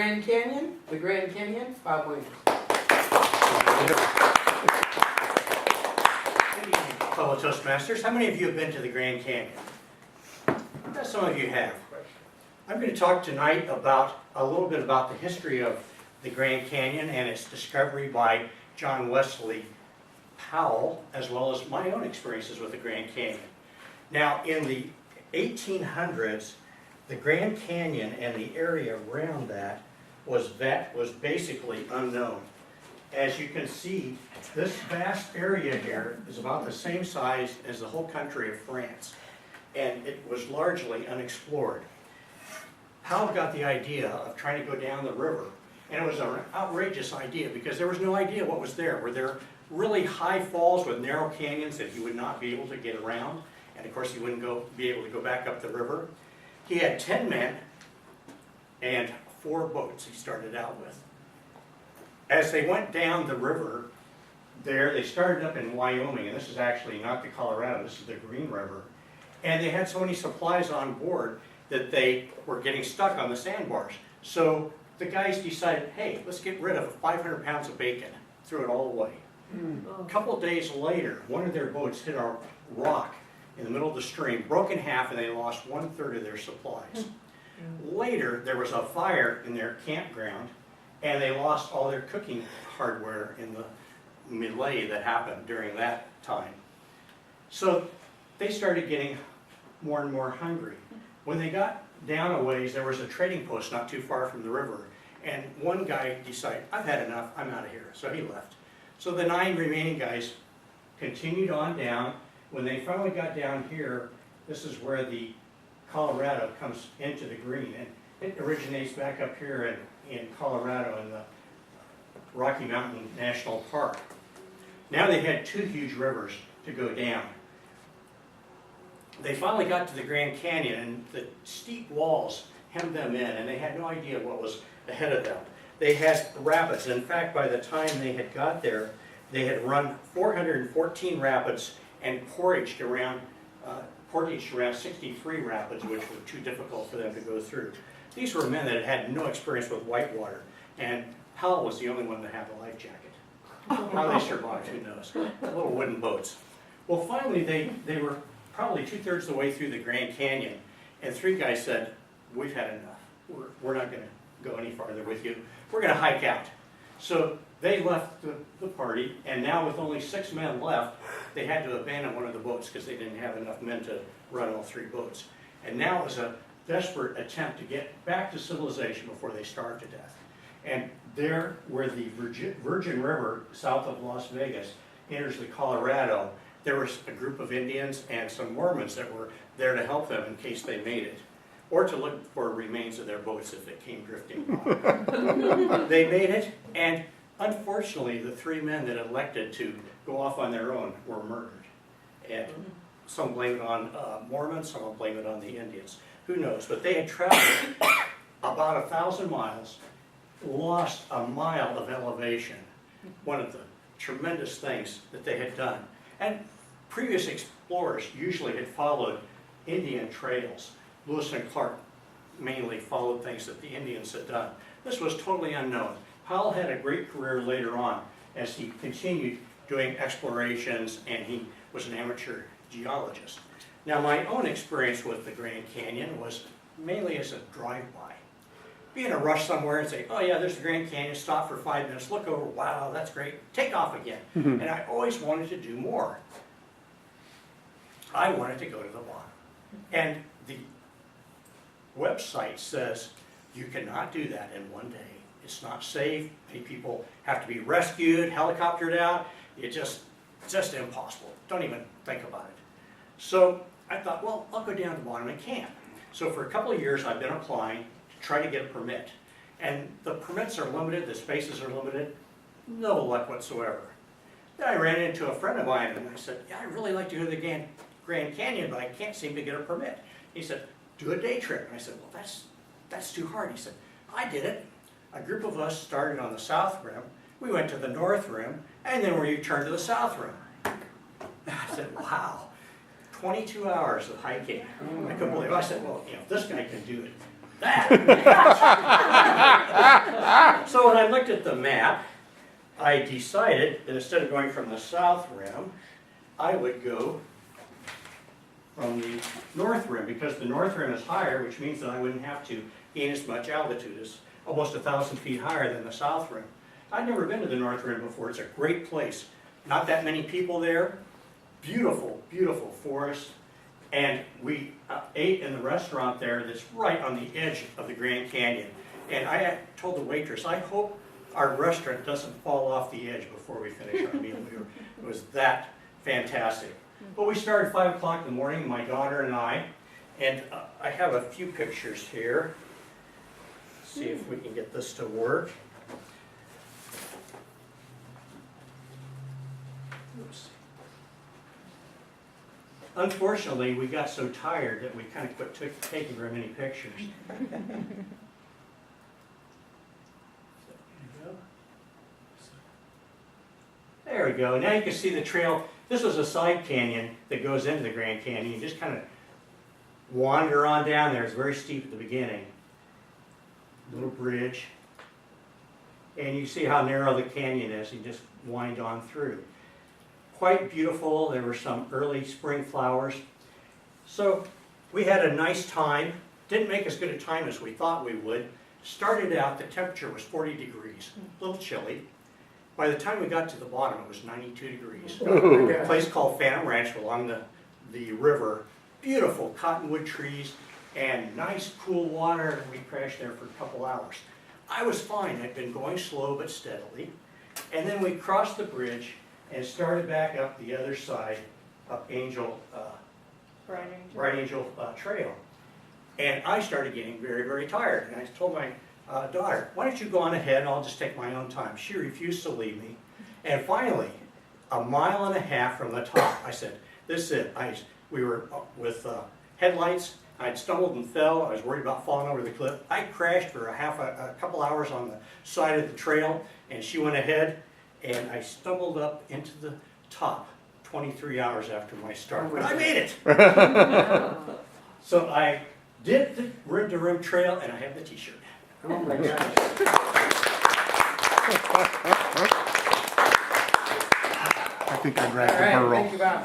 Grand Canyon, the Grand Canyon, Bob Williams. Good evening, fellow Toastmasters. How many of you have been to the Grand Canyon? Some of you have. I'm going to talk tonight about a little bit about the history of the Grand Canyon and its discovery by John Wesley Powell, as well as my own experiences with the Grand Canyon. Now, in the 1800s, the Grand Canyon and the area around that was basically unknown. As you can see, this vast area here is about the same size as the whole country of France, and it was largely unexplored. Powell got the idea of trying to go down the river, and it was an outrageous idea because there was no idea what was there. Were there really high falls with narrow canyons that he would not be able to get around? And of course he wouldn't be able to go back up the river. He had 10 men and 4 boats he started out with. As they went down the river there, they started up in Wyoming, and this is actually not the Colorado, this is the Green River. And they had so many supplies on board that they were getting stuck on the sandbars. So the guys decided, hey, let's get rid of 500 pounds of bacon. Threw it all away. A couple of days later, one of their boats hit a rock in the middle of the stream, broke in half, and they lost 1/3 of their supplies. Later, there was a fire in their campground, and they lost all their cooking hardware in the melee that happened during that time. So they started getting more and more hungry. When they got down a ways, there was a trading post not too far from the river, and one guy decided, I've had enough, I'm out of here, so he left. So the 9 remaining guys continued on down. When they finally got down here, this is where the Colorado comes into the Green, and it originates back up here in Colorado in the Rocky Mountain National Park. Now they had 2 huge rivers to go down. They finally got to the Grand Canyon, and the steep walls hemmed them in, and they had no idea what was ahead of them. They had rapids. In fact, by the time they had got there, they had run 414 rapids and portaged around 63 rapids, which were too difficult for them to go through. These were men that had no experience with whitewater, and Powell was the only one that had a life jacket. How they survived, who knows? Little wooden boats. Well, finally, they were probably 2/3 of the way through the Grand Canyon, and 3 guys said, we've had enough. We're not going to go any farther with you. We're going to hike out. So they left the party, and now with only 6 men left, they had to abandon one of the boats because they didn't have enough men to run all 3 boats. And now it was a desperate attempt to get back to civilization before they starved to death. And there, where the Virgin River, south of Las Vegas, enters the Colorado, there was a group of Indians and some Mormons that were there to help them in case they made it, or to look for remains of their boats if it came drifting by. They made it, and unfortunately, the 3 men that elected to go off on their own were murdered. And some blame it on Mormons, some will blame it on the Indians. Who knows? But they had traveled about 1,000 miles, lost a mile of elevation, one of the tremendous things that they had done. And previous explorers usually had followed Indian trails. Lewis and Clark mainly followed things that the Indians had done. This was totally unknown. Powell had a great career later on as he continued doing explorations, and he was an amateur geologist. Now, my own experience with the Grand Canyon was mainly as a drive-by. Be in a rush somewhere and say, oh yeah, there's the Grand Canyon, stop for 5 minutes, look over, wow, that's great, take off again. And I always wanted to do more. I wanted to go to the bottom. And the website says you cannot do that in one day. It's not safe. Many people have to be rescued, helicoptered out. It's just impossible. Don't even think about it. So I thought, well, I'll go down to the bottom and camp. So for a couple of years, I've been applying to try to get a permit. And the permits are limited, the spaces are limited. No luck whatsoever. Then I ran into a friend of mine, and I said, yeah, I'd really like to go to the Grand Canyon, but I can't seem to get a permit. He said, do a day trip. And I said, well, that's too hard. He said, I did it. A group of us started on the south rim. We went to the north rim, and then we returned to the south rim. I said, wow, 22 hours of hiking. I couldn't believe it. I said, well, if this guy can do it, that. So when I looked at the map, I decided that instead of going from the south rim, I would go from the north rim, because the north rim is higher, which means that I wouldn't have to gain as much altitude. It's almost 1,000 feet higher than the south rim. I'd never been to the north rim before. It's a great place. Not that many people there. Beautiful, beautiful forest. And we ate in the restaurant there that's right on the edge of the Grand Canyon. And I told the waitress, I hope our restaurant doesn't fall off the edge before we finish our meal. It was that fantastic. But we started 5 o'clock in the morning, my daughter and I have a few pictures here. See if we can get this to work. Oops. Unfortunately, we got so tired that we kind of quit taking very many pictures. There we go. Now you can see the trail. This was a side canyon that goes into the Grand Canyon. You just kind of wander on down there. It's very steep at the beginning. Little bridge. And you see how narrow the canyon is. You just wind on through. Quite beautiful. There were some early spring flowers. So we had a nice time. Didn't make as good a time as we thought we would. Started out, the temperature was 40 degrees. A little chilly. By the time we got to the bottom, it was 92 degrees. A place called Phantom Ranch along the river. Beautiful cottonwood trees and nice cool water. We crashed there for a couple hours. I was fine. I'd been going slow but steadily. And then we crossed the bridge and started back up the other side up Bright Angel Trail. And I started getting very, very tired. And I told my daughter, why don't you go on ahead and I'll just take my own time. She refused to leave me. And finally, 1.5 miles from the top, I said, this is it. We were with headlights. I'd stumbled and fell. I was worried about falling over the cliff. I crashed for a couple hours on the side of the trail, and she went ahead, and I stumbled up into the top 23 hours after my start. But I made it! So I did the rim-to-rim trail, and I have the t-shirt. Oh my gosh. I think I'd rather All right, her roll. thank you, Bob.